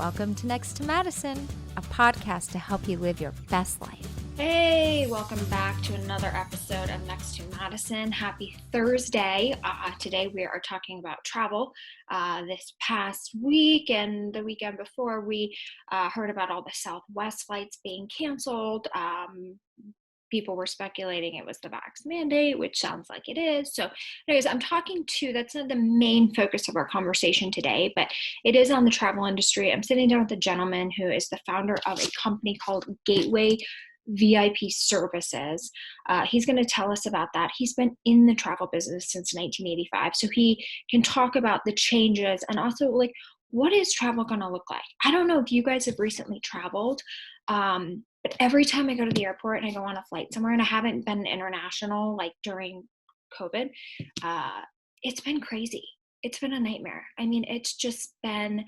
Welcome to Next to Madison, a podcast to help you live your best life. Hey, welcome back to another episode of Next to Madison. Happy Thursday. Today we are talking about travel. This past week and the weekend before, we heard about all the Southwest flights being canceled. People were speculating it was the vax mandate, which sounds like it is. So anyways, that's not the main focus of our conversation today, but it is on the travel industry. I'm sitting down with a gentleman who is the founder of a company called Gateway VIP Services. He's going to tell us about that. He's been in the travel business since 1985, so he can talk about the changes and also like, what is travel going to look like? I don't know if you guys have recently traveled, but every time I go to the airport and I go on a flight somewhere, and I haven't been international like during COVID, it's been crazy. It's been a nightmare. I mean, it's just been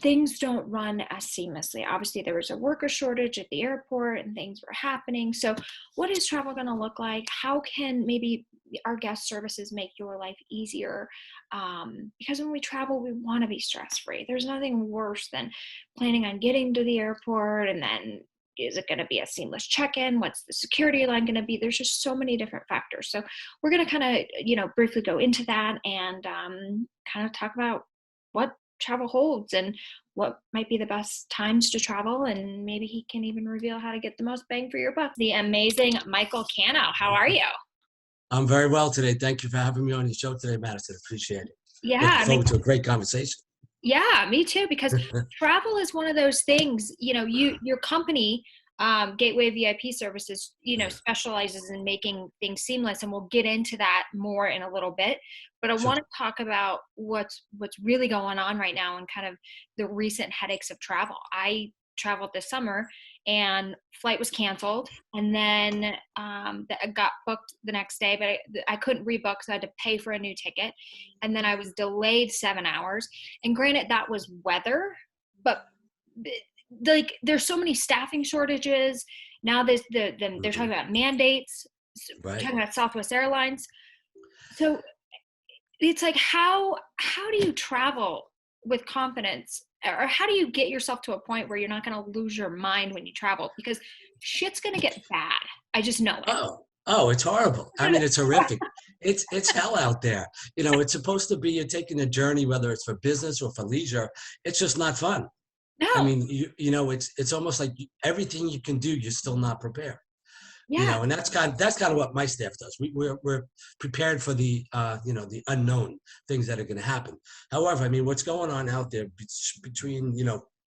things don't run as seamlessly. Obviously, there was a worker shortage at the airport and things were happening. So what is travel going to look like? How can maybe our guest services make your life easier? Because when we travel, we want to be stress-free. There's nothing worse than planning on getting to the airport and then is it going to be a seamless check-in? What's the security line going to be? There's just so many different factors. So we're going to kind of, briefly go into that and kind of talk about what travel holds and what might be the best times to travel, and maybe he can even reveal how to get the most bang for your buck. The amazing Michael Cano. How are you? I'm very well today. Thank you for having me on your show today, Madison. Appreciate it. Yeah. Looking forward to a great conversation. Yeah, me too, because travel is one of those things, your company, Gateway VIP Services, specializes in making things seamless, and we'll get into that more in a little bit. But I want to talk about what's really going on right now and kind of the recent headaches of travel. I traveled this summer and flight was canceled, and then I got booked the next day, but I couldn't rebook, so I had to pay for a new ticket, and then I was delayed 7 hours. And granted, that was weather, but like there's so many staffing shortages now. They're talking about mandates, Right. talking about Southwest Airlines. So it's like, how do you travel with confidence, or how do you get yourself to a point where you're not going to lose your mind when you travel? Because shit's going to get bad. I just know it. Oh, it's horrible. I mean, it's horrific. It's hell out there. It's supposed to be you're taking a journey, whether it's for business or for leisure. It's just not fun. No. I mean, it's almost like everything you can do, you're still not prepared. Yeah. And that's kind of what my staff does. We're prepared for the the unknown things that are going to happen. However, I mean, what's going on out there between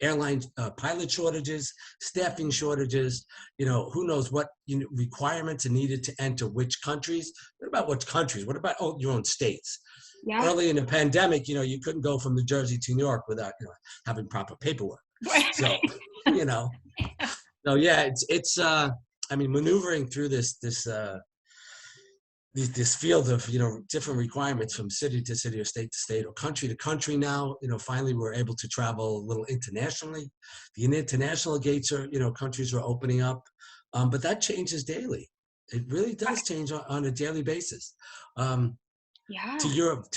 airline pilot shortages, staffing shortages, who knows what requirements are needed to enter which countries. What about which countries? What about your own states? Yeah. Early in the pandemic, you couldn't go from New Jersey to New York without having proper paperwork. So so yeah, it's I mean, maneuvering through this field of different requirements from city to city or state to state or country to country. Now finally we're able to travel a little internationally. The international gates are countries are opening up, but that changes daily. It really does change on a daily basis. Yeah. To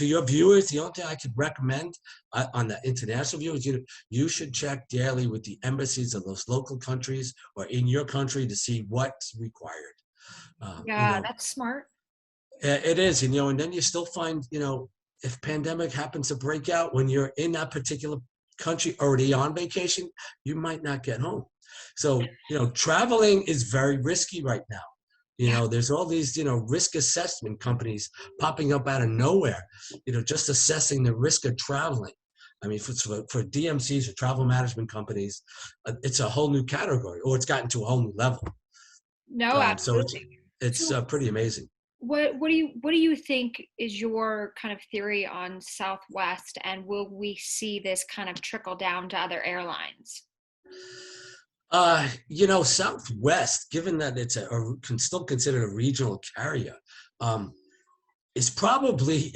your viewers, the only thing I could recommend on the international viewers, you should check daily with the embassies of those local countries or in your country to see what's required. That's smart. It is, and then you still find, if pandemic happens to break out when you're in that particular country already on vacation, you might not get home. So, traveling is very risky right now. There's all these, risk assessment companies popping up out of nowhere, just assessing the risk of traveling. I mean, for DMCs or travel management companies, it's a whole new category, or it's gotten to a whole new level. No, absolutely. So it's pretty amazing. What do you think is your kind of theory on Southwest, and will we see this kind of trickle down to other airlines? Southwest, given that it's can still considered a regional carrier, is probably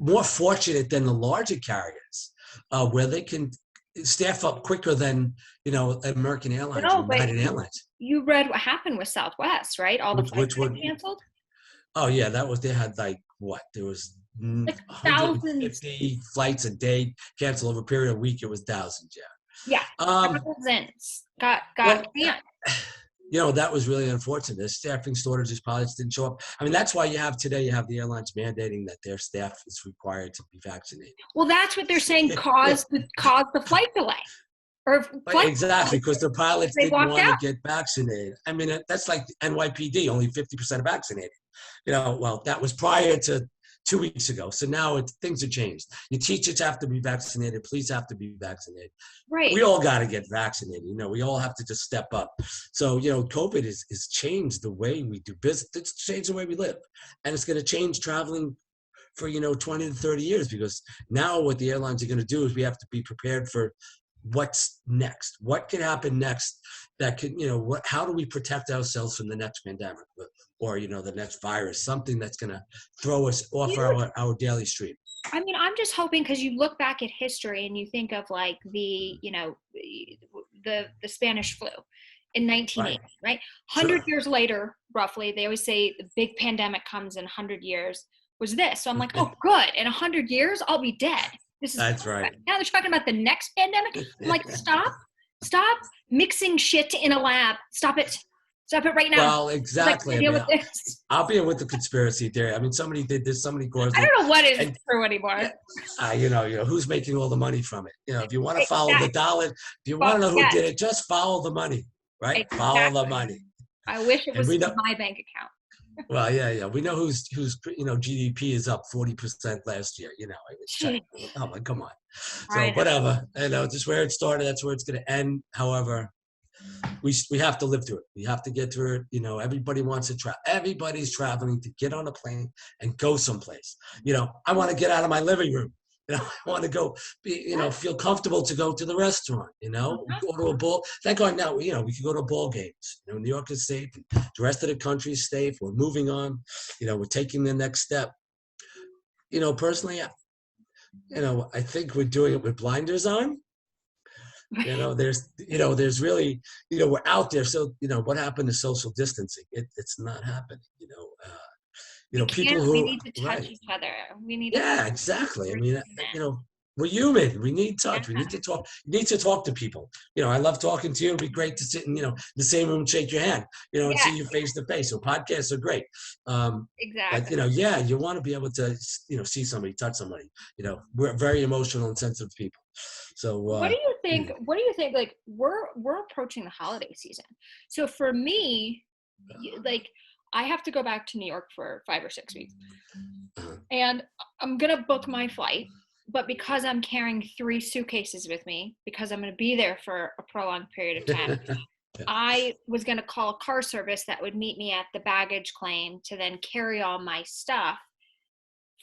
more fortunate than the larger carriers, where they can staff up quicker than American Airlines or United Airlines. You read what happened with Southwest, right? All the flights got canceled. Oh yeah, they had like what? There was Like thousands. 150 flights a day, cancel over a period of a week. It was thousands. Yeah, Um, thousands got well, canned. that was really unfortunate. The staffing shortages, pilots didn't show up. I mean, that's why you have the airlines mandating that their staff is required to be vaccinated. Well, that's what they're saying caused the flight delay. Or flight Exactly, because the pilots they didn't walked want to out. get vaccinated. I mean, that's like NYPD, only 50% vaccinated. Well, that was prior to 2 weeks ago. So now things have changed. Your teachers have to be vaccinated. Police have to be vaccinated. Right. We all got to get vaccinated. We all have to just step up. So, COVID has changed the way we do business. It's changed the way we live. And it's going to change traveling for, 20 to 30 years, because now what the airlines are going to do is we have to be prepared for what's next. What could happen next that could, how do we protect ourselves from the next pandemic or, the next virus, something that's going to throw us off our daily stream. I mean, I'm just hoping, because you look back at history and you think of like the Spanish flu in 1980, right? 100 years later, roughly, they always say the big pandemic comes in 100 years was this. So I'm like, oh, good. In 100 years, I'll be dead. That's right. Now they're talking about the next pandemic. I'm like, stop mixing shit in a lab. Stop it right now. Well, exactly. Deal with this. I'll be in with the conspiracy theory. I mean, somebody did this, somebody caused it. I don't know what is true anymore. Who's making all the money from it? If you want to follow the dollar, if you want to know who did it, just follow the money, right? Exactly. Follow the money. I wish it was my bank account. Well, yeah. We know whose GDP is up 40% last year. Oh my, come on. So whatever. Just where it started, that's where it's going to end. However, we have to live through it. We have to get through it. Everybody wants to travel. Everybody's traveling to get on a plane and go someplace. I want to get out of my living room. I want to go feel comfortable to go to the restaurant, go to a ball. Thank God now, we can go to ball games. New York is safe. The rest of the country is safe. We're moving on. We're taking the next step. Personally, I think we're doing it with blinders on. There's really, we're out there. So, what happened to social distancing? It's not happening, people who we need to touch each other. We need to exactly. I mean, we're human. We need touch. We need to talk. You need to talk to people. I love talking to you. It'd be great to sit in, the same room and shake your hand, and see you face to face. So podcasts are great. Exactly. But, you want to be able to, see somebody, touch somebody. We're very emotional and sensitive people. So what do you think? What do you think? Like we're approaching the holiday season. So for me, like I have to go back to New York for 5 or 6 weeks, and I'm gonna book my flight. But because I'm carrying 3 suitcases with me, because I'm gonna be there for a prolonged period of time, I was gonna call a car service that would meet me at the baggage claim to then carry all my stuff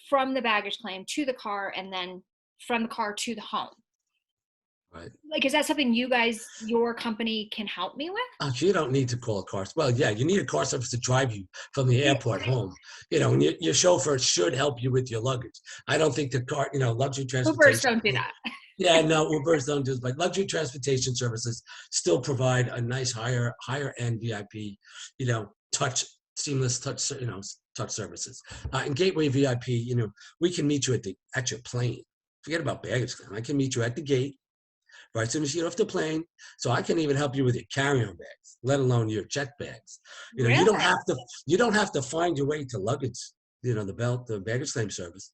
from the baggage claim to the car, and then from the car to the home. Right. Like, is that something your company can help me with? Oh, you don't need to call a car. Well, yeah, you need a car service to drive you from the airport home. And your chauffeur should help you with your luggage. I don't think the car, luxury transportation. Ubers don't do that. Yeah, no, Ubers don't do it. But luxury transportation services still provide a nice higher end VIP, seamless touch, touch services. And Gateway VIP, we can meet you at your plane. Forget about baggage claim. I can meet you at the gate. Right, as soon as you get off the plane, so I can even help you with your carry-on bags, let alone your check bags. Really? You don't have to find your way to luggage. The baggage claim service.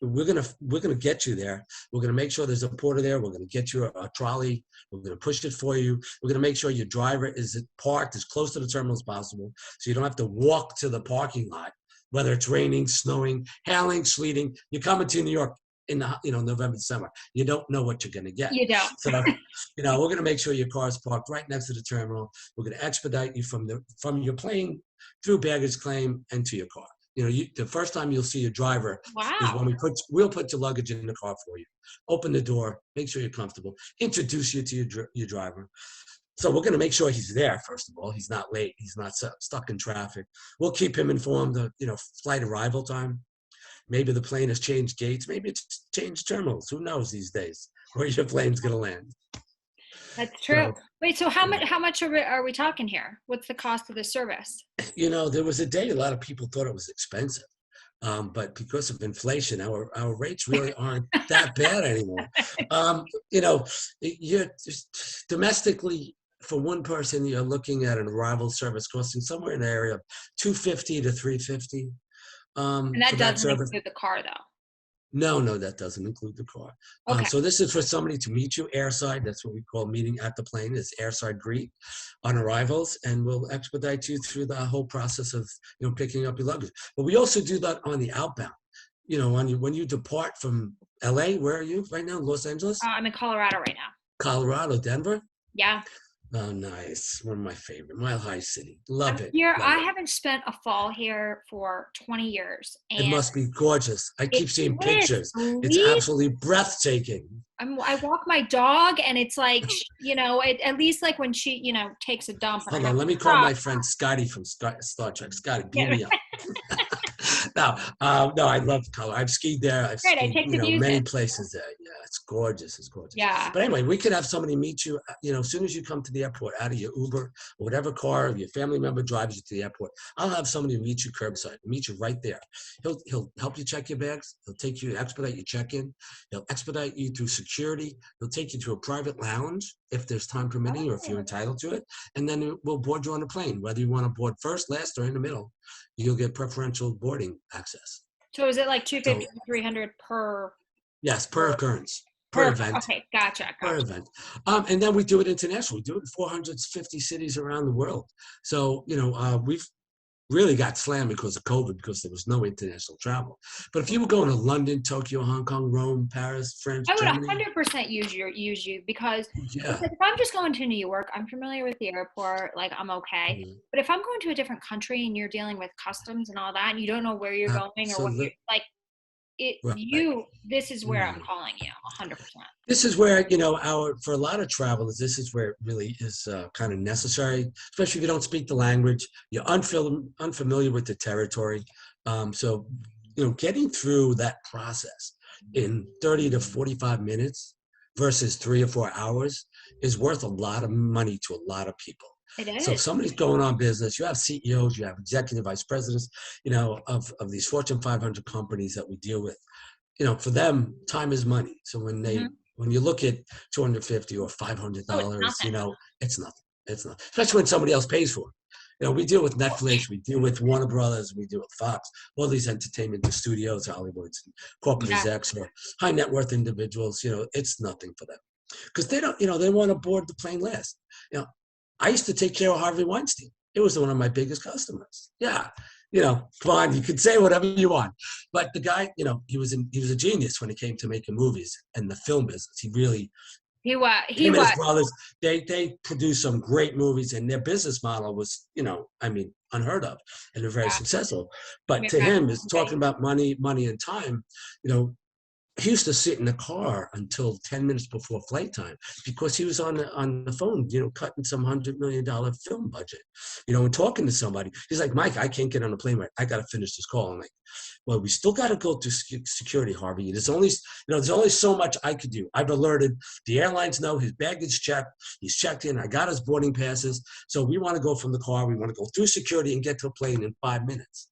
We're gonna get you there. We're gonna make sure there's a porter there. We're gonna get you a trolley. We're gonna push it for you. We're gonna make sure your driver is parked as close to the terminal as possible, so you don't have to walk to the parking lot, whether it's raining, snowing, hailing, sleeting. You're coming to New York in November, December. You don't know what you're going to get. You don't. So, we're going to make sure your car is parked right next to the terminal. We're going to expedite you from your plane through baggage claim and to your car. The first time you'll see your driver is when we'll put your luggage in the car for you. Open the door, make sure you're comfortable, introduce you to your driver. So we're going to make sure he's there, first of all. He's not late. He's not stuck in traffic. We'll keep him informed of, flight arrival time. Maybe the plane has changed gates. Maybe it's changed terminals. Who knows these days where your plane's going to land? That's true. Wait, so how much are we talking here? What's the cost of the service? There was a day a lot of people thought it was expensive. But because of inflation, our rates really aren't that bad anymore. You know, you're just domestically for one person, you're looking at an arrival service costing somewhere in the area of $250 to $350 And for that that doesn't service. include the car, though. No, that doesn't include the car. Okay. So this is for somebody to meet you airside. That's what we call meeting at the plane. It's airside greet on arrivals, and we'll expedite you through the whole process of picking up your luggage. But we also do that on the outbound. When you depart from LA, where are you right now? Los Angeles, I'm in Colorado right now. Colorado, Denver. Yeah. Oh, nice. One of my favorite. Mile High City. Love it. Here, Love I it. haven't spent a fall here for 20 years, It and must be gorgeous. I it keep seeing is. pictures. It's Believe absolutely breathtaking. I walk my dog, and it's like, at least like when she, takes a dump, and I Hold have on, to let me call stop. my friend Scotty from Star Trek. Scotty, beam Yeah. me up. No, I love color. I've skied there. I've Great. I skied, take the views many in. places there. Yeah, it's gorgeous. It's gorgeous. Yeah. But anyway, we could have somebody meet you, as soon as you come to the airport out of your Uber or whatever car, your family member drives you to the airport. I'll have somebody meet you curbside, meet you right there. He'll help you check your bags. He'll take you, expedite your check-in. He'll expedite you through security. He'll take you to a private lounge if there's time permitting or if you're entitled to it. And then we'll board you on a plane, whether you want to board first, last, or in the middle. You'll get preferential boarding access. So is it like 250 So, to 300 per? yes, per occurrence, per event. Okay, gotcha. Per event. And then we do it international. We do it in 450 cities around the world. So, we've really got slammed because of COVID, because there was no international travel. But if you were going to London, Tokyo, Hong Kong, Rome, Paris, France, I would Germany, 100% use you, because yeah. if I'm just going to New York, I'm familiar with the airport, like I'm okay. Mhm. But if I'm going to a different country and you're dealing with customs and all that, and you don't know where you're going or what you're like, Right. this is where I'm Mhm. calling you 100%. This is where, for a lot of travelers, this is where it really is kind of necessary, especially if you don't speak the language, you're unfamiliar with the territory. So, getting through that process in 30 to 45 minutes versus 3 or 4 hours is worth a lot of money to a lot of people. It So if is. somebody's going on business, you have CEOs, you have executive vice presidents, of these Fortune 500 companies that we deal with. For them, time is money. So when you look at $250 or $500, Oh, it's nothing. it's nothing. It's not, especially when somebody else pays for it. We deal with Netflix, we deal with Warner Brothers, we deal with Fox, all these entertainment studios, Hollywoods, and corporate Yeah. execs or high net worth individuals. It's nothing for them because they don't, they want to board the plane last. I used to take care of Harvey Weinstein. It was one of my biggest customers. Yeah. Come on, you can say whatever you want. But the guy, he was a genius when it came to making movies and the film business. He really, He was. him and his brothers, they produced some great movies, and their business model was, unheard of, and they're very successful. But to him, it's talking about money and time. He used to sit in the car until 10 minutes before flight time because he was on the phone, cutting some $100 million film budget, and talking to somebody. He's like, Mike, I can't get on the plane right. I got to finish this call. I'm like, well, we still got to go to security, Harvey. There's only so much I could do. I've alerted the airlines know his baggage checked. He's checked in. I got his boarding passes. So we want to go from the car. We want to go through security and get to the plane in 5 minutes.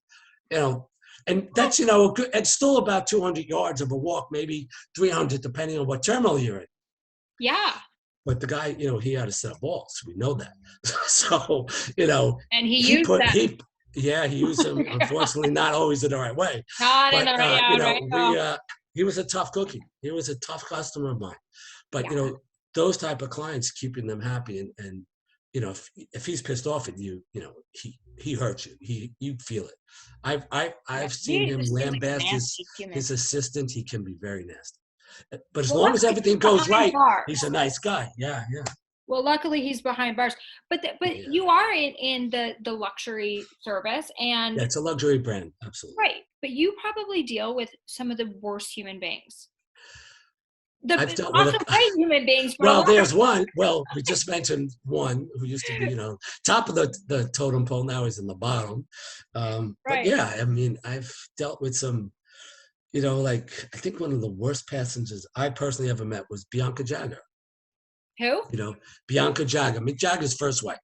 And that's, it's still about 200 yards of a walk, maybe 300, depending on what terminal you're in. Yeah. But the guy, he had a set of balls. We know that. So, and he used that. He used them, unfortunately, not always in the right way. Not in But, the right way. he was a tough cookie. He was a tough customer of mine. But, those type of clients, keeping them happy and if he's pissed off at you, he hurts you. You feel it. I've seen him lambast his assistant. He can be very nasty. But as long as everything goes right, he's a nice guy. Yeah. Well, luckily he's behind bars. But you are in the luxury service, and it's a luxury brand, absolutely. Right, but you probably deal with some of the worst human beings. I've dealt with great human beings. Well, there's one. Well, we just mentioned one who used to be, top of the totem pole. Now he's in the bottom. But yeah, I've dealt with some, I think one of the worst passengers I personally ever met was Bianca Jagger. Who? Bianca Jagger, Mick Jagger's first wife.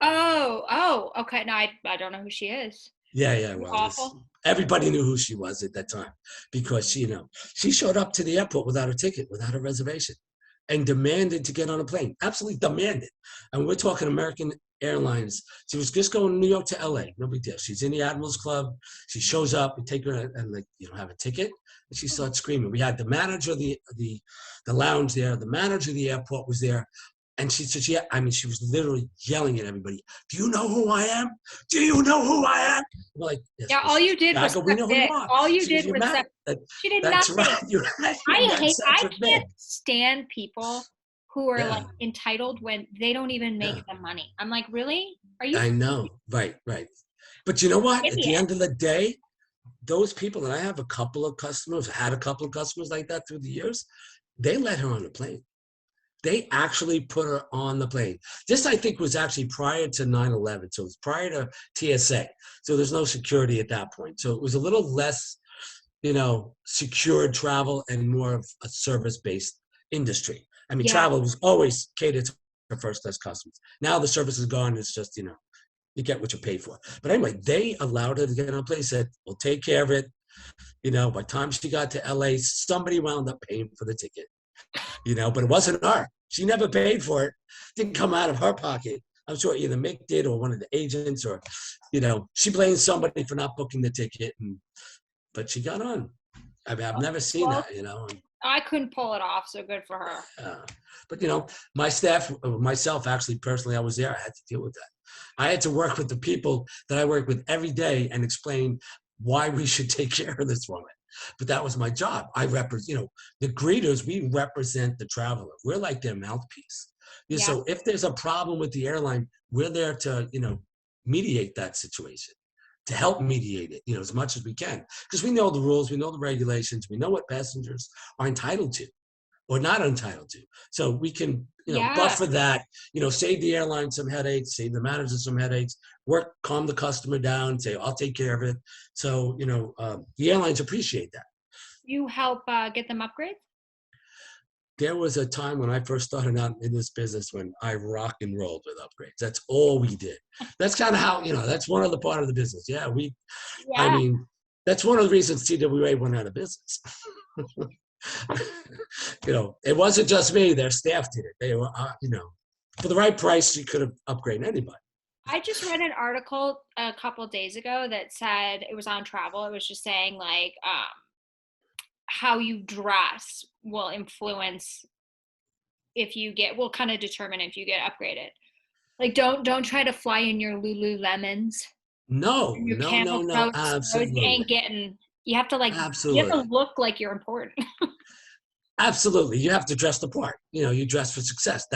Oh, okay. No, I don't know who she is. Yeah. Well, Awful. everybody knew who she was at that time because she showed up to the airport without a ticket, without a reservation, and demanded to get on a plane. Absolutely demanded. And we're talking American Airlines. She was just going from New York to LA. No big deal. She's in the Admirals Club. She shows up. We take her and like, have a ticket. And she starts screaming. We had the manager of the lounge there. The manager of the airport was there. And she said, yeah, I mean, she was literally yelling at everybody. Do you know who I am? Do you know who I am? We're like, yes, Yeah, all you did was we suck know who you dick. are. All you She goes, did you're was mad. suck. She did That's nothing. right. You're right. I can't stand people who are Yeah. like entitled when they don't even make Yeah. the money. I'm like, really? Are you I know. Right. But you know what? idiot? At the end of the day, those people, and I have a couple of customers, had a couple of customers like that through the years, they let her on the plane. They actually put her on the plane. This, I think, was actually prior to 9/11. So it was prior to TSA. So there's no security at that point. So it was a little less, secured travel and more of a service-based industry. I mean, Yeah. travel was always catered to first-class customers. Now the service is gone. It's just, you get what you pay for. But anyway, they allowed her to get on a plane, said, we'll take care of it. By the time she got to LA, somebody wound up paying for the ticket. But it wasn't her. She never paid for it. Didn't come out of her pocket. I'm sure either Mick did or one of the agents or, she blamed somebody for not booking the ticket. But she got on. I mean, I've never seen that, I couldn't pull it off, so good for her. But, my staff, myself, actually, personally, I was there. I had to deal with that. I had to work with the people that I work with every day and explain why we should take care of this woman. But that was my job. I represent, the greeters, we represent the traveler. We're like their mouthpiece. Yeah. So if there's a problem with the airline, we're there to, mediate that situation, to help mediate it, as much as we can. Because we know the rules, we know the regulations, we know what passengers are entitled to or not entitled to. So we can, buffer that, save the airline some headaches, save the manager some headaches, calm the customer down, say, I'll take care of it. So, the airlines appreciate that. You help get them upgrades? There was a time when I first started out in this business when I rock and rolled with upgrades. That's all we did. That's kind of how, that's one other part of the business. Yeah, I mean, that's one of the reasons TWA went out of business. It wasn't just me. Their staff did it. They were, for the right price, you could have upgraded anybody. I just read an article a couple of days ago that said, it was on travel. It was just saying like how you dress will influence will kind of determine if you get upgraded. Like don't try to fly in your Lululemons. No, absolutely. Ain't getting. You have to You have to look like you're important. Absolutely. You have to dress the part. You dress for success.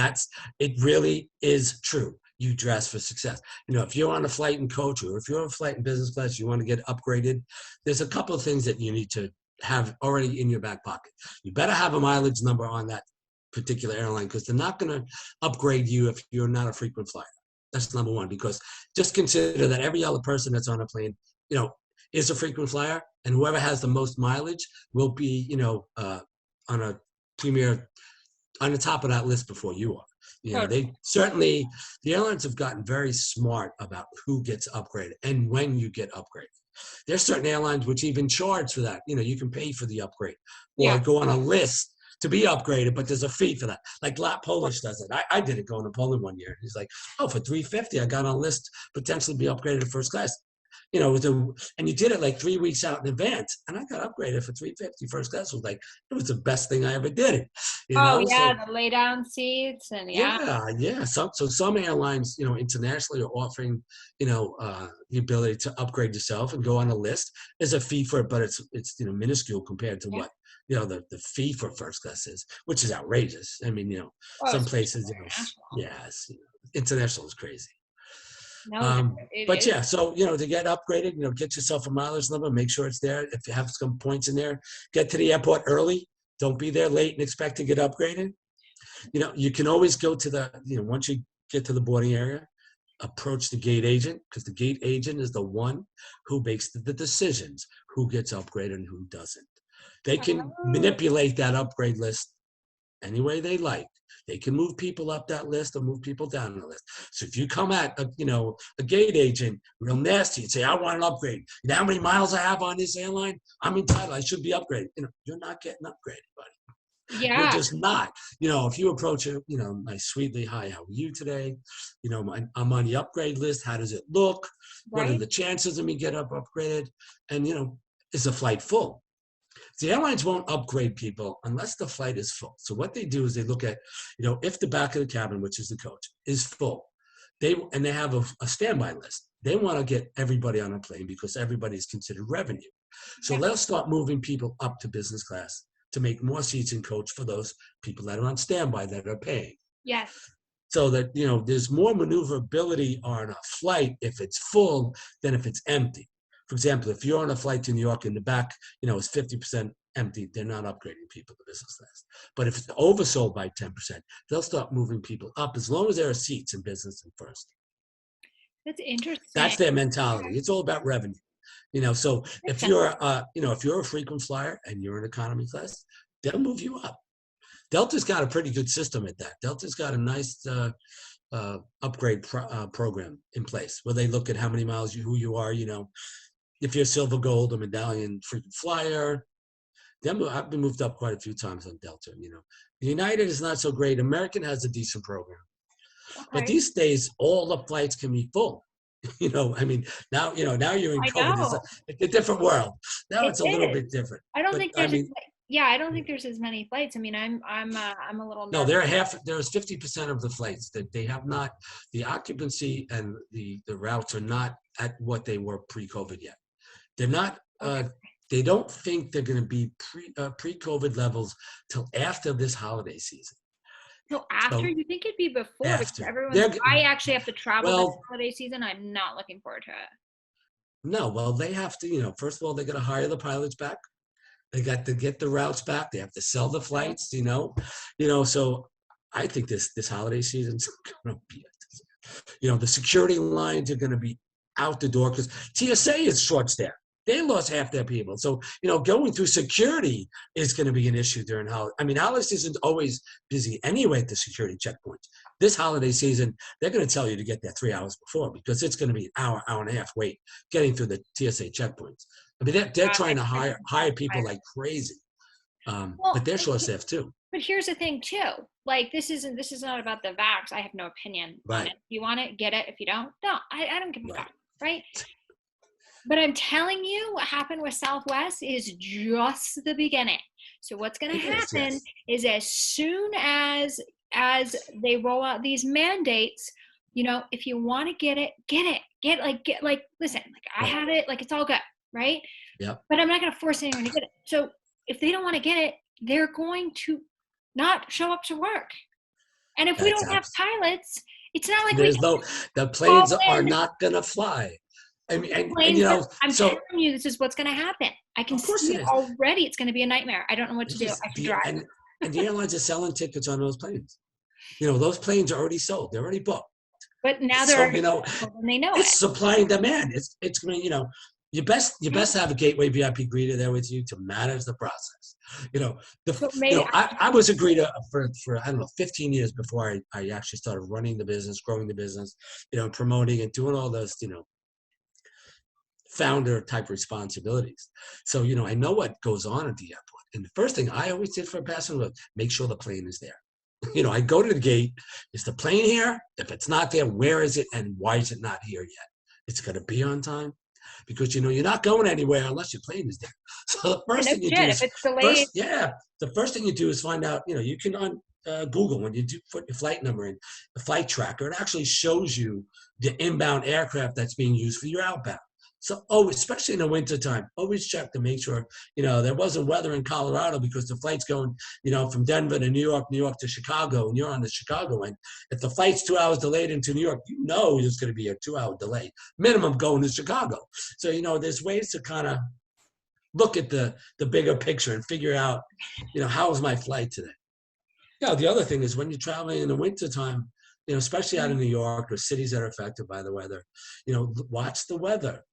It really is true. You dress for success. If you're on a flight in coach or if you're on a flight in business class, you want to get upgraded, there's a couple of things that you need to have already in your back pocket. You better have a mileage number on that particular airline because they're not going to upgrade you if you're not a frequent flyer. That's number one, because just consider that every other person that's on a plane, is a frequent flyer, and whoever has the most mileage will be, on a premier, on the top of that list before you are. They certainly, the airlines have gotten very smart about who gets upgraded and when you get upgraded. There's certain airlines which even charge for that. You can pay for the upgrade or go on a list to be upgraded, but there's a fee for that. Like Polish does it. I did it going to Poland one year. He's like, oh, for $350, I got on a list, potentially be upgraded to first class. And you did it like 3 weeks out in advance, and I got upgraded for $350 first class. It was the best thing I ever did. The lay down seats and yeah. So some airlines, internationally are offering, the ability to upgrade yourself and go on a list. There's a fee for it, but it's minuscule compared to what the fee for first class is, which is outrageous. I mean, some places, international is crazy. No, but yeah, so to get upgraded, get yourself a mileage number, make sure it's there. If you have some points in there, get to the airport early. Don't be there late and expect to get upgraded. You can always go to the, once you get to the boarding area, approach the gate agent, because the gate agent is the one who makes the decisions who gets upgraded and who doesn't. They can manipulate that upgrade list any way they like. They can move people up that list or move people down the list. So if you come at a gate agent real nasty and say, I want an upgrade. You know how many miles I have on this airline? I'm entitled. I should be upgraded. You're not getting upgraded, buddy. You're Yeah. just not. If you approach it, nice, sweetly, hi, how are you today? I'm on the upgrade list. How does it look? What are Right. the chances of me get upgraded? And, is the flight full? The airlines won't upgrade people unless the flight is full. So what they do is they look at, if the back of the cabin, which is the coach, is full, they have a standby list. They want to get everybody on a plane because everybody is considered revenue. So they'll start moving people up to business class to make more seats in coach for those people that are on standby that are paying. Yes. So that, there's more maneuverability on a flight if it's full than if it's empty. For example, if you're on a flight to New York and the back, is 50% empty, they're not upgrading people to business class. But if it's oversold by 10%, they'll start moving people up as long as there are seats in business and first. That's interesting. That's their mentality. It's all about revenue. So if you're a frequent flyer and you're in economy class, they'll move you up. Delta's got a pretty good system at that. Delta's got a nice upgrade program in place where they look at how many miles who you are. If you're silver, gold, or medallion frequent flyer. I've been moved up quite a few times on Delta. United is not so great. American has a decent program, but these days all the flights can be full. Now you're in COVID. It's a different world. Now it's a little bit different. I don't think there's as many flights. I'm a little no. There's 50% of the flights that they have not. The occupancy and the routes are not at what they were pre-COVID yet. They're not. They don't think they're going to be pre-COVID levels till after this holiday season. So you think it'd be before? After. Because I actually have to travel this holiday season. I'm not looking forward to it. No, well, they have to, first of all, they got to hire the pilots back. They got to get the routes back. They have to sell the flights, so I think this holiday season's going to be, the security lines are going to be out the door because TSA is short-staffed. They lost half their people. So, going through security is going to be an issue during holiday. Holiday season's always busy anyway at the security checkpoints. This holiday season, they're going to tell you to get there 3 hours before because it's going to be an hour and a half wait getting through the TSA checkpoints. They're trying to hire people like crazy, but they're short-staffed too. But here's the thing too. Like this is not about the vax. I have no opinion on it. If you want it, get it. If you don't. I don't give a fuck. Right. But I'm telling you, what happened with Southwest is just the beginning. So what's going to happen is as soon as they roll out these mandates, if you want to get it, listen, I have it, it's all good, right? Yeah. But I'm not going to force anyone to get it. So if they don't want to get it, they're going to not show up to work. And if we don't have pilots, it's not like the planes are not going to fly. I'm telling you, this is what's going to happen. I can see it already. It's going to be a nightmare. I don't know what to do. I should drive. And the airlines are selling tickets on those planes. Those planes are already sold. They're already booked. But now they're and they know it's supply and demand. It's you best have a gateway VIP greeter there with you to manage the process. I was a greeter for 15 years before I actually started running the business, growing the business, promoting and doing all those, founder type responsibilities. So, I know what goes on at the airport. And the first thing I always did for a passenger was make sure the plane is there. I go to the gate. Is the plane here? If it's not there, where is it? And why is it not here yet? It's going to be on time because, you're not going anywhere unless your plane is there. So the first thing you do is, the first thing you do is find out, you can on Google, when you put your flight number in the flight tracker, it actually shows you the inbound aircraft that's being used for your outbound. So, especially in the wintertime, always check to make sure, there wasn't weather in Colorado because the flight's going, from Denver to New York to Chicago, and you're on the Chicago end. If the flight's 2 hours delayed into New York, there's going to be a 2-hour delay minimum going to Chicago. So, there's ways to kind of look at the bigger picture and figure out, how was my flight today? The other thing is when you're traveling in the wintertime, especially out of New York or cities that are affected by the weather, watch the weather.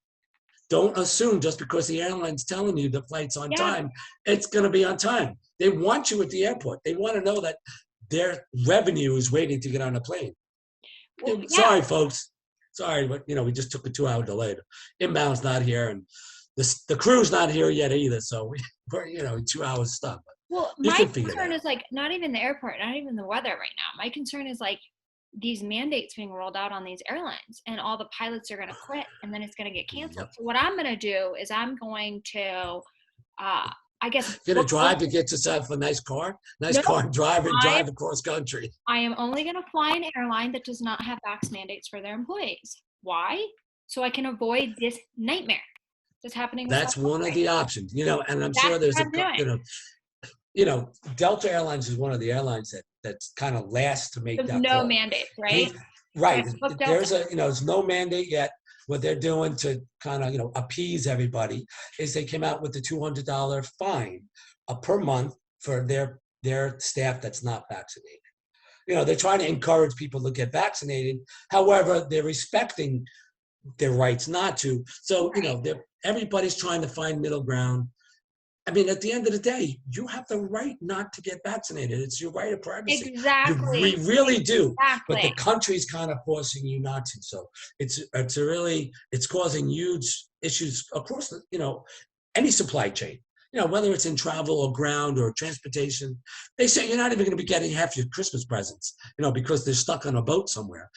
Don't assume just because the airline's telling you the flight's on time, it's going to be on time. They want you at the airport. They want to know that their revenue is waiting to get on a plane. Well, yeah. Sorry, folks. Sorry, but we just took a 2-hour delay. Inbound's not here, and the crew's not here yet either. So we're 2 hours stuck. Well, my concern is like not even the airport, not even the weather right now. My concern is like these mandates being rolled out on these airlines, and all the pilots are going to quit, and then it's going to get canceled. Yep. So what I'm going to do is I'm going to, I guess, you're going to drive to get yourself a nice car, and drive across country. I am only going to fly an airline that does not have vax mandates for their employees. Why? So I can avoid this nightmare that's happening. That's one of the options, and I'm sure there's Delta Airlines is one of the airlines that's kind of last to make that call. Mandate, right? Right. There's there's no mandate yet. What they're doing to kind of, appease everybody is they came out with the $200 fine per month for their staff that's not vaccinated. They're trying to encourage people to get vaccinated. However, they're respecting their rights not to. So, everybody's trying to find middle ground. I mean, at the end of the day, you have the right not to get vaccinated. It's your right of privacy. Exactly. We really do. Exactly. But the country's kind of forcing you not to. So it's causing huge issues across any supply chain. Whether it's in travel or ground or transportation, they say you're not even going to be getting half your Christmas presents, because they're stuck on a boat somewhere,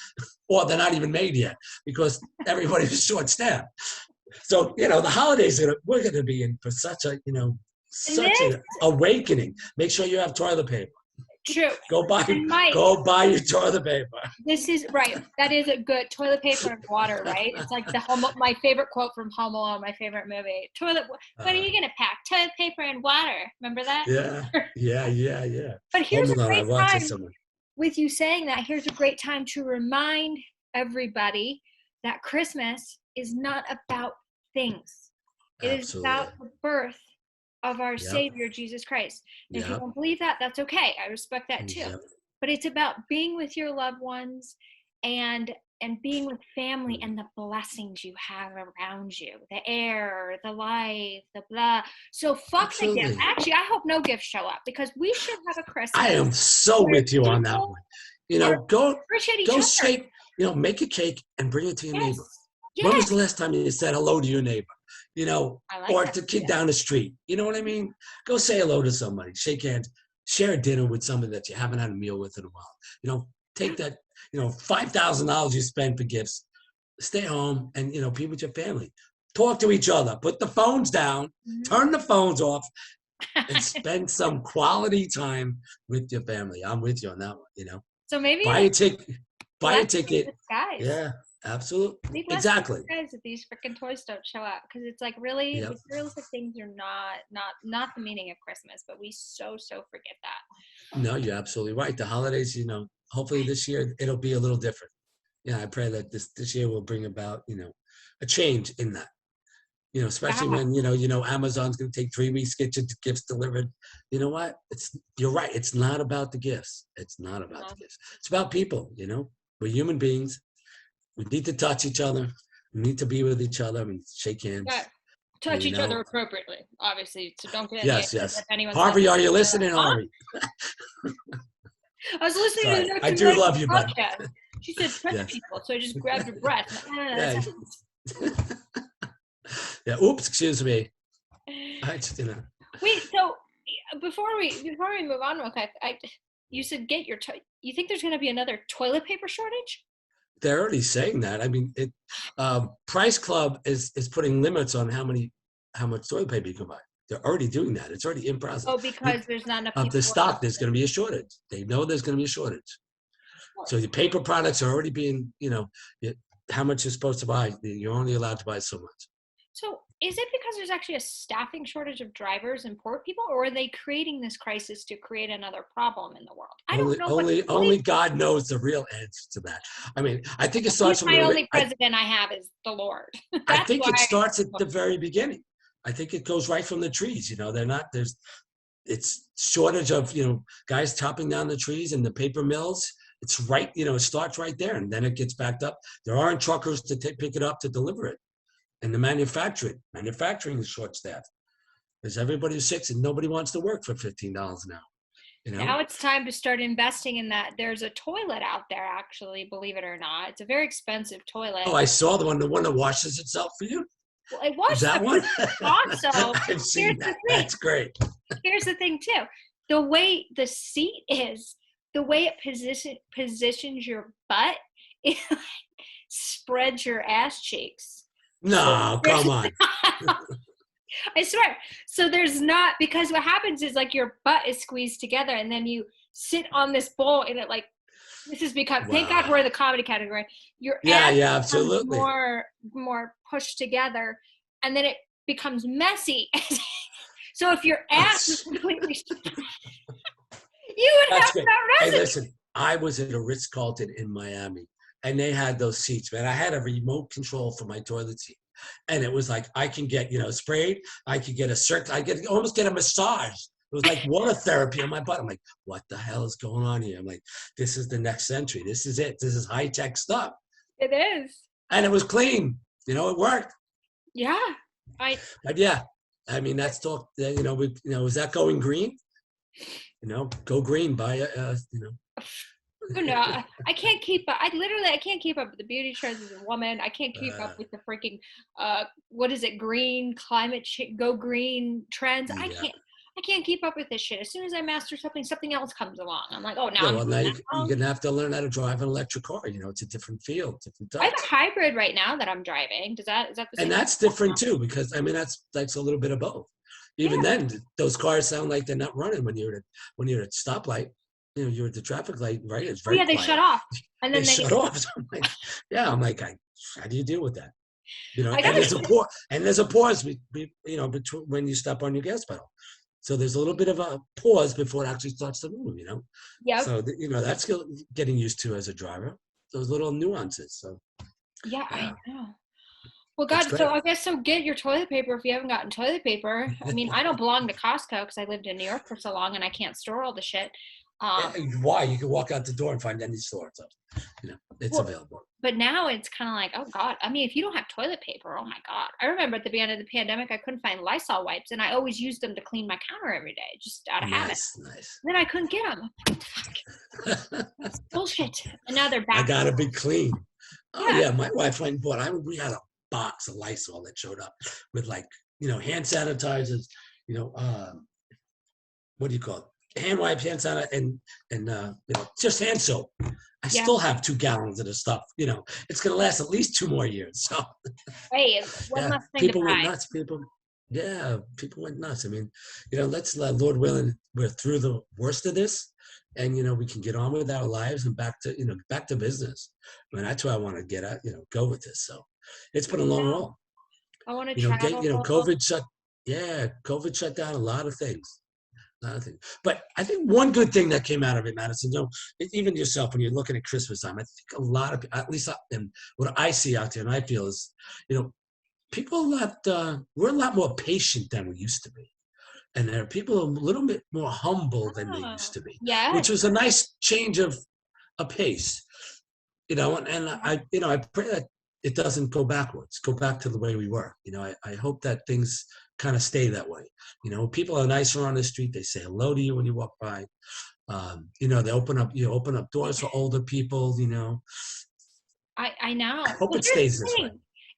or they're not even made yet because everybody's short-staffed. So, the holidays, we're going to be in for such an awakening. Make sure you have toilet paper. True. Go buy your toilet paper. This is right. That is a good toilet paper and water, right? It's like my favorite quote from Home Alone, my favorite movie. What are you going to pack? Toilet paper and water. Remember that? Yeah. But here's a great time with you saying that. Here's a great time to remind everybody that Christmas is not about things. It is about the birth of our Savior, Jesus Christ. And if you don't believe that, that's okay. I respect that too. Yep. But it's about being with your loved ones and being with family and the blessings you have around you. The air, the life, the blah. So fuck the gifts. Actually, I hope no gifts show up because we should have a Christmas. I am so with you on that one. Go shake, make a cake and bring it to your neighbor. Yes. When was the last time you said hello to your neighbor? Or the kid down the street? You know what I mean? Go say hello to somebody, shake hands, share a dinner with somebody that you haven't had a meal with in a while. Take that, $5,000 you spend for gifts, stay home and, be with your family. Talk to each other, put the phones down, turn the phones off, and spend some quality time with your family. I'm with you on that one, So maybe buy a ticket. Yeah. Absolutely. Exactly. Guys, if these freaking toys don't show up, because it's like really materialistic things are not the meaning of Christmas, but we so forget that. No, you're absolutely right. The holidays, hopefully this year it'll be a little different. Yeah, I pray that this year will bring about, a change in that. Especially when Amazon's going to take 3 weeks to get your gifts delivered. You know what? You're right. It's not about the gifts. It's not about the gifts. It's about people. We're human beings. We need to touch each other. We need to be with each other and shake hands. Yeah. Touch each other appropriately, obviously. So don't get yes. Harvey, are you listening, Harvey? I was listening to I do love you, buddy. She said touch people, so I just grabbed your breath. Yeah. Oops, excuse me. Wait, so before we move on real quick, you said you think there's going to be another toilet paper shortage? They're already saying that. I mean, Price Club is putting limits on how much toilet paper you can buy. They're already doing that. It's already in process. Oh, because there's not enough of the stock. There's going to be a shortage. They know there's going to be a shortage. So the paper products are already being, how much you're supposed to buy. You're only allowed to buy so much. So is it because there's actually a staffing shortage of drivers and port people, or are they creating this crisis to create another problem in the world? I don't know. Only God knows the real answer to that. I mean, I think it starts from my only president I have is the Lord. I think it starts at the very beginning. I think it goes right from the trees. It's shortage of, guys chopping down the trees and the paper mills. It's right, it starts right there and then it gets backed up. There aren't truckers to pick it up to deliver it. And the manufacturing is short-staffed because everybody's sick and nobody wants to work for $15 an hour. You know? Now it's time to start investing in that. There's a toilet out there, actually, believe it or not. It's a very expensive toilet. Oh, I saw the one that washes itself for you. Well, it Is washes that one? also. I've seen that. That's great. Here's the thing, too. The way the seat is, the way it positions your butt, it spreads your ass cheeks. No, come on. I swear. So there's not, because what happens is like your butt is squeezed together and then you sit on this bowl and it like, this has become, thank God we're in the comedy category. Your ass absolutely. more pushed together and then it becomes messy. So if your ass is completely, you would have that residue. Hey, listen, I was at a Ritz-Carlton in Miami and they had those seats, man. I had a remote control for my toilet seat. And it was like, I can get, sprayed. I could get almost get a massage. It was like water therapy on my butt. I'm like, what the hell is going on here? I'm like, this is the next century. This is it. This is high-tech stuff. It is. And it was clean. It worked. Yeah. But yeah, I mean, that's talk, is that going green? Go green, buy No, I can't keep up. I can't keep up with the beauty trends as a woman. I can't keep up with the freaking, what is it? Green climate go green trends. Yeah. I can't keep up with this shit. As soon as I master something else comes along. I'm like, oh, now you're going to have to learn how to drive an electric car. It's a different field, different touch. I have a hybrid right now that I'm driving. Is that the same? And that's different too, because I mean, that's a little bit of both. Even then, those cars sound like they're not running when you're at stoplight. You're at the traffic light, right? It's very they quiet. shut off. And then they shut off. So I'm like, how do you deal with that? And there's a pause, between when you step on your gas pedal. So there's a little bit of a pause before it actually starts to move, Yeah. So, that's getting used to as a driver, those little nuances. So. Yeah, I know. Well, God, so I guess get your toilet paper if you haven't gotten toilet paper. I mean, I don't belong to Costco because I lived in New York for so long and I can't store all the shit. Why? You can walk out the door and find any store. So, it's available. But now it's kind of like, oh God. I mean, if you don't have toilet paper, oh my God. I remember at the beginning of the pandemic, I couldn't find Lysol wipes and I always used them to clean my counter every day, just out of habit. Nice. Then I couldn't get them. Fuck. That's bullshit. And now they're back. I gotta be clean. Oh yeah, my wife went and bought. We had a box of Lysol that showed up with hand sanitizers, what do you call it? Hand wipes, hand sanitizer, and just hand soap. I still have 2 gallons of the stuff. It's gonna last at least 2 more years. So hey, one less thing people to buy. Went nuts. People went nuts. I mean, let's Lord willing, we're through the worst of this, and we can get on with our lives and back to business. I mean, that's where I want to get at. Go with this. So it's been a long haul. I want to travel. COVID shut down a lot of things. But I think one good thing that came out of it, Madison, even yourself, when you're looking at Christmas time, I think a lot of, at least what I see out there and I feel is, people we're a lot more patient than we used to be. And there are people a little bit more humble than they used to be, which was a nice change of a pace, and I pray that it doesn't go backwards, go back to the way we were. I hope that things kind of stay that way. People are nicer on the street. They say hello to you when you walk by. They open up doors for older people. I know. I hope it stays this way.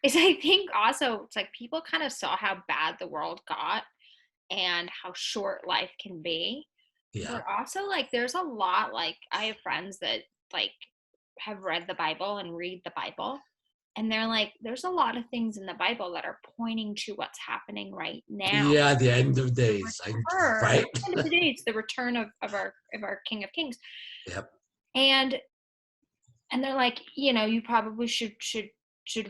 I think also it's like people kind of saw how bad the world got and how short life can be. Yeah. But also there's a lot, I have friends that have read the Bible and read the Bible. And they're like, there's a lot of things in the Bible that are pointing to what's happening right now. Yeah, the end of days. Right? The end of the days, the return of our King of Kings. Yep. And they're like, you probably should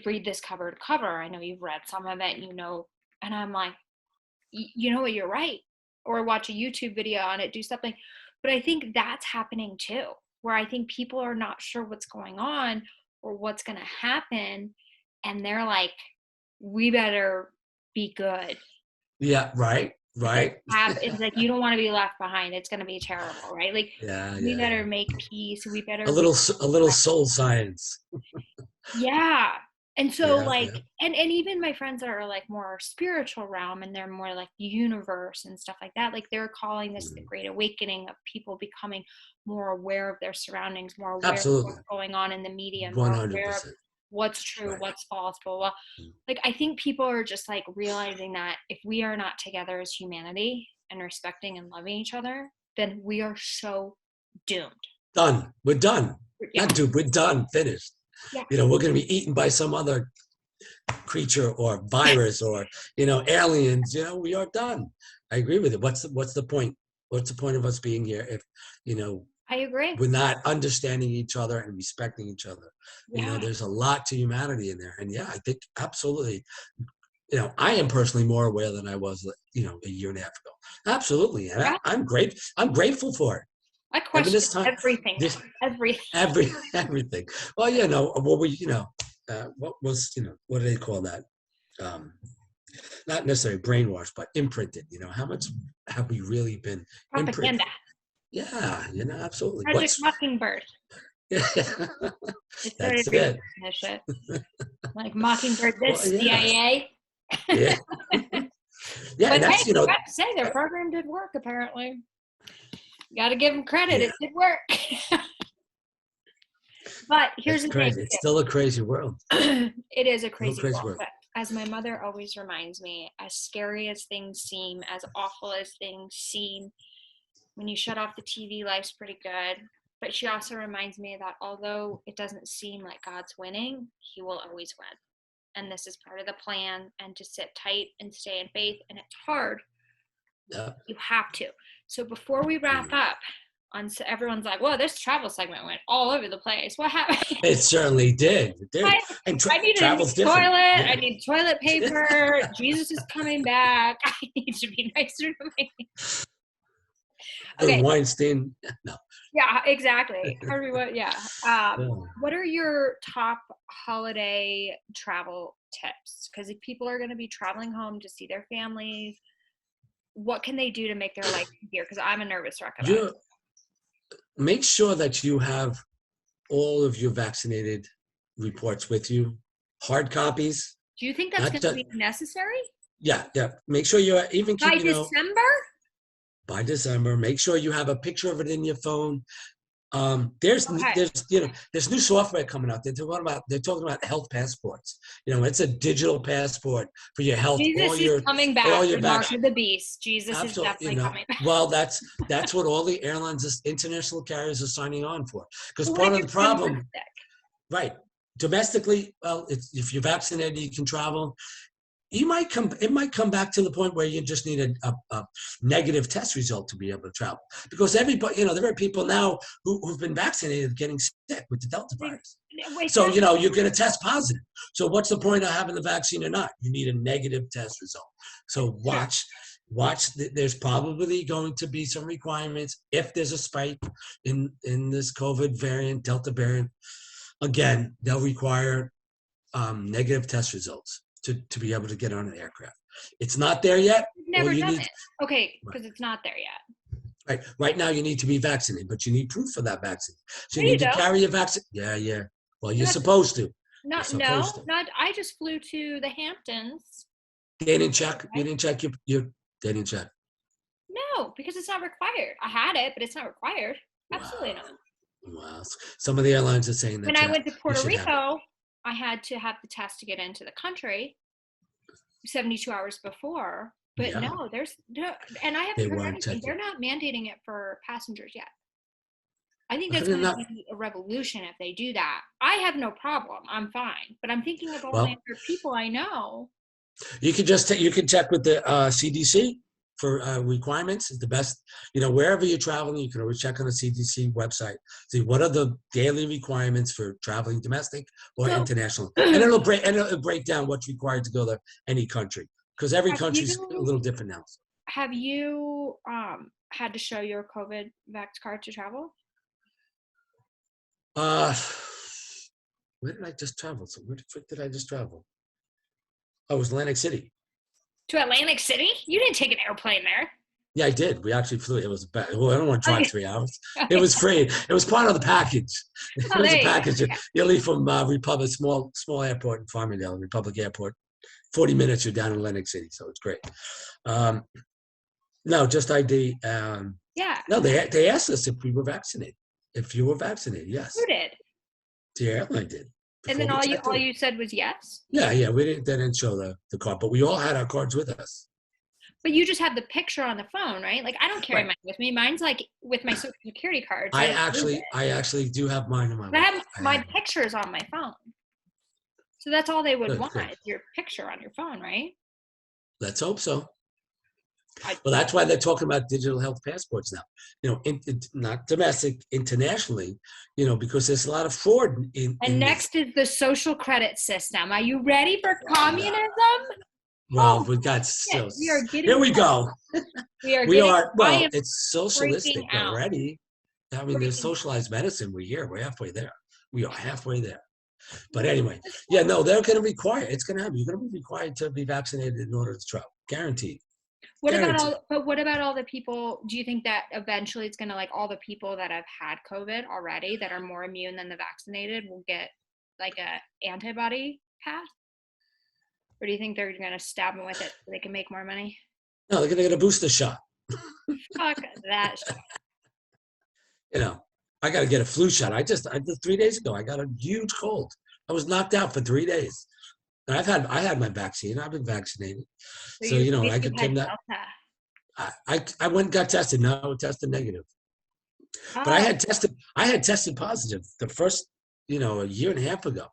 read this cover to cover. I know you've read some of it, and I'm like, you know what, you're right. Or watch a YouTube video on it, do something. But I think that's happening too, where I think people are not sure what's going on or what's going to happen. And they're like, we better be good. Yeah, right. It's like, you don't want to be left behind. It's going to be terrible, right? We better make peace. We better a little soul science. Yeah. And so Yeah, like, yeah. and even my friends that are like more spiritual realm and they're more like the universe and stuff like that, like they're calling this the Mm. great awakening of people becoming more aware of their surroundings, more aware of Absolutely. what's going on in the media, more aware of 100%. what's true, Right. what's false, blah, blah. Mm. Like, I think people are just like realizing that if we are not together as humanity and respecting and loving each other, then we are so doomed. Done. We're done. Yeah. Not dude, we're done. Finished. Yeah. You know, we're going to be eaten by some other creature or virus or, you know, aliens. You know, we are done. I agree with it. What's the point? What's the point of us being here if, you know, I agree. we're not understanding each other and respecting each other? You know, Yeah. there's a lot to humanity in there. And yeah, I think absolutely, you know, I am personally more aware than I was, you know, a year and a half ago. Absolutely. And Yeah. I'm grateful for it. I I mean, question this time, everything this, now. Everything. everything. Well, you know, what we, you know, what was, you know, what do they call that? Um, Not necessarily brainwashed, but imprinted. You know, how much have we really been imprinted? Propaganda. Yeah, you know, absolutely. Project Mockingbird. Yeah, I started that's it. researching this shit. Like Mockingbird, Well, this yeah, CIA. yeah, yeah, But and hey, that's, you I know, got to say, their program did work, apparently. You got to give them credit. yeah, It did work. But here's it's the thing, crazy. It's still a crazy world. too. It is a Still a crazy crazy world. world. But as my mother always reminds me, as scary as things seem, as awful as things seem, when you shut off the TV, life's pretty good. But she also reminds me that although it doesn't seem like God's winning, He will always win. And this is part of the plan, and to sit tight and stay in faith. And it's hard. Yeah. You have to. So before we wrap up, everyone's like, "Whoa, this travel segment went all over the place. What happened?" It certainly did. It did. I, And I need a new travel's different. toilet. I Yeah. need toilet paper. Jesus is coming back. I need to be nicer to me. Okay. Weinstein. No. Yeah, exactly. Everyone, yeah. No. What are your top holiday travel tips? Because if people are going to be traveling home to see their families, what can they do to make their life easier? Because I'm a nervous wreck about it. You make sure that you have all of your vaccinated reports with you, hard copies. Do you think that's Not going to just, be necessary yeah, yeah. Make sure you even keep, by you know, December? by December. Make sure you have a picture of it in your phone. There's Okay. you know, there's new software coming out. They're talking about health passports. You know, it's a digital passport for your health, Jesus is coming all back. your The mark vaccine. of the beast. Jesus is Absolutely, you definitely know. coming back. Well, that's what all the airlines, international carriers, are signing on for. Because What part if of the it's problem, domestic? right? Domestically, well, if you're vaccinated, you can travel. It might come back to the point where you just need a negative test result to be able to travel, because everybody, you know, there are people now who've been vaccinated getting sick with the Delta virus. So, you know, you're going to test positive. So what's the point of having the vaccine or not? You need a negative test result. So there's probably going to be some requirements if there's a spike in this COVID variant, Delta variant. Again, they'll require negative test results to be able to get on an aircraft. It's not there yet. I've All never you done need, it. Okay, right, because it's not there yet. right now you need to be vaccinated, but you need proof for that vaccine. So No, you you need to don't. carry a vaccine. Yeah. Well, you're Not, supposed to. You're not, no, supposed to. not. I just flew to the Hamptons. They didn't check. You Right? didn't check your. They didn't check. No, because it's not required. I had it, but it's not required. Absolutely Wow. not. Wow. Some of the airlines are saying When that I went to you Puerto should have it. Rico, I had to have the test to get into the country 72 hours before. But Yeah, no, there's no, and I they haven't heard weren't anything. checking. They're not mandating it for passengers yet. I think that's They're going to not. be a revolution if they do that. I have no problem. I'm fine. But I'm thinking of all the Well, other people I know. you can just you can check with the CDC for requirements. Is the best, you know, wherever you're traveling, you can always check on the CDC website. See what are the daily requirements for traveling domestic or So international, and it'll break down what's required to go to any country, because every have country's a you little different now. have you had to show your COVID vax card to travel? Uh, where did I just travel? So where the frick did I just travel? Oh, it was Atlantic City. To Atlantic City? You didn't take an airplane there. Yeah, I did. We actually flew. It was bad. Well, I don't want to Oh, drive 3 hours. It was free. It was part of the package. It oh, was a there you go. package. You leave from Republic, small airport in Farmingdale, Republic Airport. 40 minutes, you're down in Atlantic City, so it's great. No, just ID. Yeah. No, they asked us if we were vaccinated. If you were vaccinated, yes. Who did? The airline did. And Before then we all checked in. you said was yes. Yeah. We didn't. They didn't show the card, but we all had our cards with us. But you just have the picture on the phone, right? Like I don't carry Right. mine with me. Mine's like with my social security card. So I don't lose it. actually do have mine in my But I have wallet. my pictures on my phone. So that's all they would Good, want good. is your picture on your phone, right? Let's hope so. I- Well, that's why they're talking about digital health passports now. Not domestic, internationally. Because there's a lot of fraud in. And next is the social credit system. Are you ready for communism? Well, Oh, we got shit, we are getting here we go. We are. Well, it's socialistic freaking out. already. I mean, there's socialized medicine. We're here. We're halfway there. We are halfway there. But anyway, yeah, no, they're going to require. It's going to happen. You're going to be required to be vaccinated in order to travel. Guaranteed. What Guaranteed. about all the people? Do you think that eventually it's going to like all the people that have had COVID already that are more immune than the vaccinated will get like a antibody pass? Or do you think they're going to stab them with it so they can make more money? No, they're going to get a booster shot. Fuck that shit. I got to get a flu shot. I just 3 days ago, I got a huge cold. I was knocked out for 3 days. And I had my vaccine. I've been vaccinated. So I could claim that. I went and got tested. No, tested negative. But I had tested positive the first, a year and a half ago.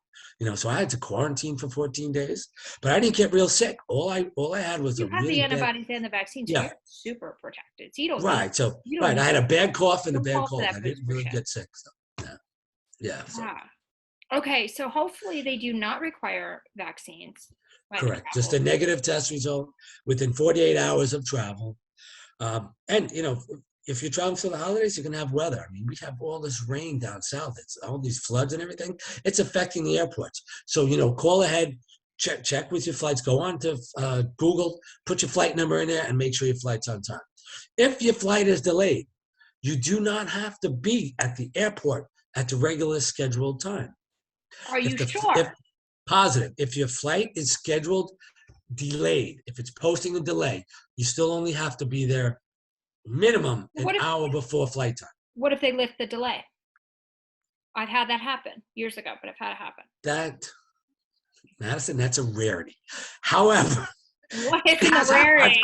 So I had to quarantine for 14 days, but I didn't get real sick. All I had was you a have really the antibodies and the vaccine, so Yeah. you're super protected. So you don't right. need, So you don't right, I had a bad cough and a don't bad fall for cold. that I didn't booster really shot. get sick. So yeah. So Okay, so hopefully they do not require vaccines. when correct. Just a travel. negative test result within 48 hours of travel. And if you're traveling for the holidays, you're gonna have weather. I mean, we have all this rain down south. It's all these floods and everything. It's affecting the airports. So call ahead, check with your flights. Go on to Google, put your flight number in there, and make sure your flight's on time. If your flight is delayed, you do not have to be at the airport at the regular scheduled time. Are you If sure? positive, if your flight is scheduled delayed, if it's posting a delay, you still only have to be there minimum an hour before flight time. What if they lift the delay? I've had that happen years ago, but I've had it happen. Madison, that's a rarity. However, What is a rarity?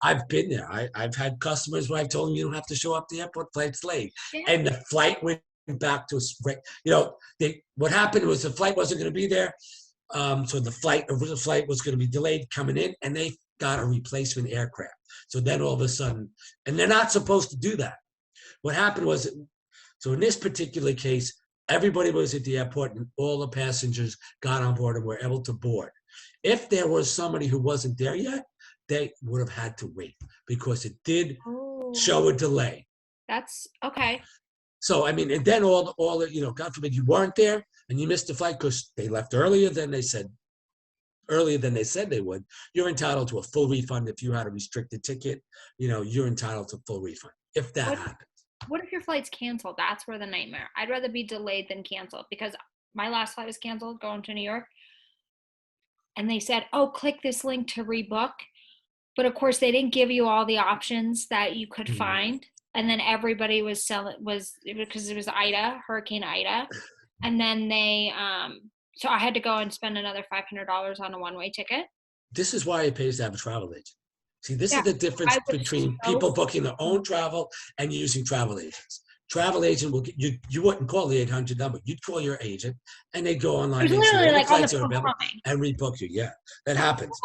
I've been there. I've had customers where I've told them you don't have to show up the airport, flight's late. Yeah. And the flight went back to what happened was the flight wasn't going to be there. So the original flight was going to be delayed coming in, and they got a replacement aircraft. So then all of a sudden, and they're not supposed to do that. What happened was, so in this particular case, everybody was at the airport and all the passengers got on board and were able to board. If there was somebody who wasn't there yet, they would have had to wait because it did show a delay. That's okay. So, I mean, and then all the, God forbid you weren't there and you missed the flight because they left earlier than they said they would, you're entitled to a full refund. If you had a restricted ticket, you're entitled to full refund if that happens. What if your flight's canceled? That's where the nightmare. I'd rather be delayed than canceled because my last flight was canceled going to New York. And they said, click this link to rebook. But of course, they didn't give you all the options that you could find. And then everybody was because it was Hurricane Ida. And then so I had to go and spend another $500 on a one-way ticket. This is why it pays to have a travel agent. See, this is the difference between people booking their own travel and using travel agents. Travel agent will get you wouldn't call the 800 number. You'd call your agent and they'd go online and see what flights are available and rebook you. Yeah, that happens.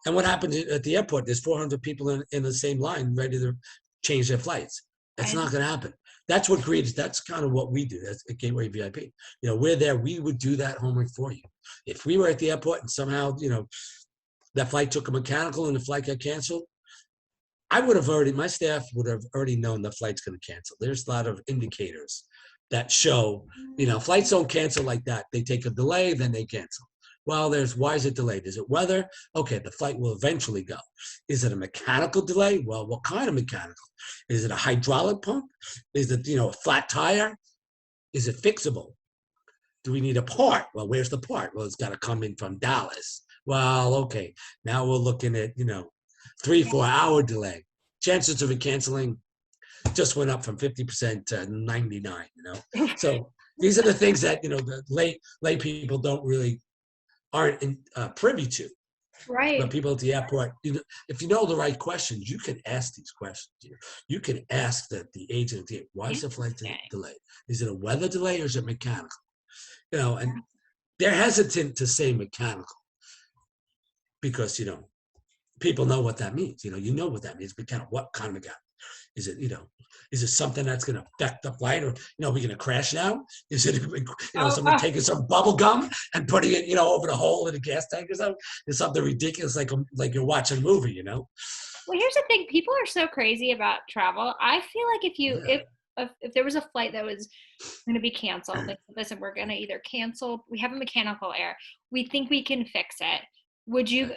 And what happens at the airport, there's 400 people in the same line ready to change their flights. That's not going to happen. That's what greets. That's kind of what we do. That's a Gateway VIP. We're there. We would do that homework for you. If we were at the airport and somehow, that flight took a mechanical and the flight got canceled, my staff would have already known the flight's going to cancel. There's a lot of indicators that show, flights don't cancel like that. They take a delay, then they cancel. Well, why is it delayed? Is it weather? Okay, the flight will eventually go. Is it a mechanical delay? Well, what kind of mechanical? Is it a hydraulic pump? Is it, a flat tire? Is it fixable? Do we need a part? Well, where's the part? Well, it's got to come in from Dallas. Well, okay. Now we're looking at, 3-4 hour delay. Chances of it canceling just went up from 50% to 99, So these are the things that, the lay people aren't privy to. Right. But people at the airport, if you know the right questions, you can ask these questions. You can ask the agent, why is the flight delayed? Is it a weather delay or is it mechanical? And they're hesitant to say mechanical because, people know what that means. You know what that means. Mechanical, what kind of mechanical? Is it, is it something that's going to affect the flight, or we're going to crash now? Is it, someone taking some bubble gum and putting it, over the hole in the gas tank or something? It's something ridiculous, like you're watching a movie, Well, here's the thing: people are so crazy about travel. I feel like if there was a flight that was going to be canceled, like, listen, we're going to either cancel. We have a mechanical error. We think we can fix it. Would you?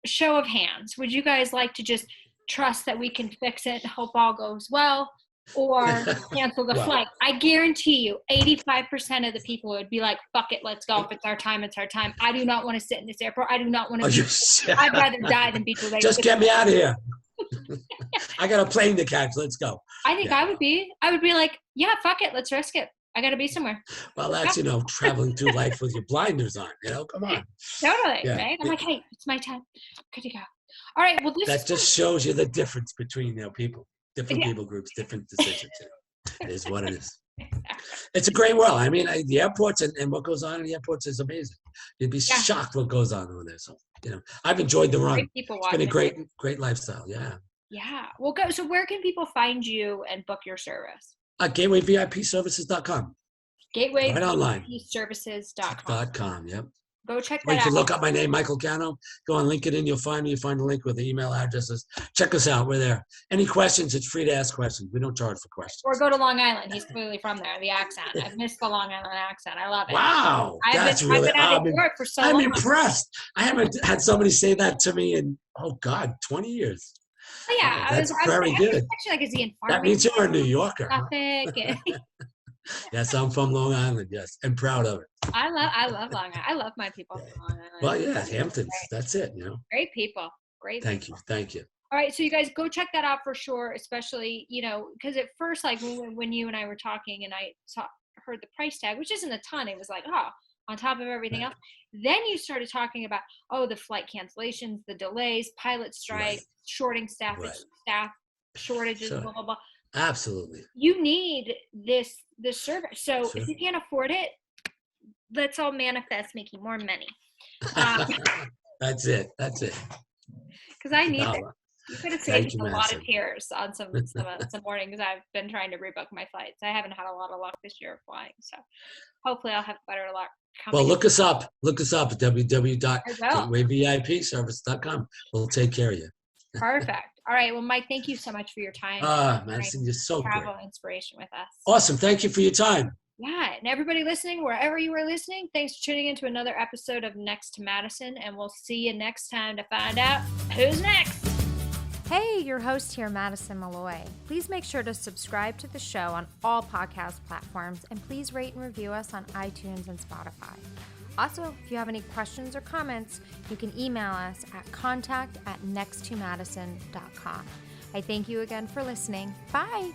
Show of hands, would you guys like to just trust that we can fix it, hope all goes well, or cancel the flight? I guarantee you 85% of the people would be like, fuck it, let's go. If it's our time, it's our time. I do not want to sit in this airport. I do not want to I'd rather die than be delayed. Just get me out of here. I got a plane to catch. Let's go. I think I would be like, yeah, fuck it, let's risk it. I got to be somewhere. Well, that's, traveling through life with your blinders on, come on. Totally, right? I'm like, hey, it's my time. Good to go. All right, well, that just shows you the difference between, people, different people groups, different decisions. It is what it is. It's a great world. I mean, the airports and what goes on in the airports is amazing. You'd be shocked what goes on over there. So, I've enjoyed the run. It's been a great lifestyle. Yeah. Yeah. Well, go. So where can people find you and book your service? GatewayVIPservices.com. Right online. GatewayVIPservices.com. Yep. Go check that out. You can out. look up my name, Michael Cano. Go on LinkedIn. You'll find me. You find a link with the email addresses. Check us out. We're there. Any questions? It's free to ask questions. We don't charge for questions. Or go to Long Island. He's clearly from there. The accent. I've missed the Long Island accent. I love it. Wow. I've been out of New York for so long. I'm impressed. I haven't had somebody say that to me in, 20 years. Oh, yeah. That's very good. Actually, like, is he in farming? That means you're a New Yorker. Huh? Yes, I'm from Long Island. Yes, and proud of it. I love Long Island. I love my people from Long Island. Well, yeah, Hamptons. That's it. Great people. Great. Thank you. All right, so you guys go check that out for sure. Especially, because at first, like when you and I were talking, and I heard the price tag, which isn't a ton. It was like, on top of everything else. Then you started talking about, the flight cancellations, the delays, pilot strikes, shorting staff shortages, blah blah blah. Absolutely. You need this service. So if you can't afford it, let's all manifest making more money. That's it. Because I need it. You could have saved a lot of tears on some mornings I've been trying to rebook my flights. I haven't had a lot of luck this year flying, so hopefully I'll have better luck. Well, look us up at www.gatewayvipservice.com. We'll take care of you. Perfect. All right. Well, Mike, thank you so much for your time. Madison, you're so travel great. Inspiration with us. Awesome. Thank you for your time. Yeah. And everybody listening, wherever you are listening, thanks for tuning in to another episode of Next to Madison. And we'll see you next time to find out who's next. Hey, your host here, Madison Malloy. Please make sure to subscribe to the show on all podcast platforms, and please rate and review us on iTunes and Spotify. Also, if you have any questions or comments, you can email us at contact@nexttomadison.com. I thank you again for listening. Bye.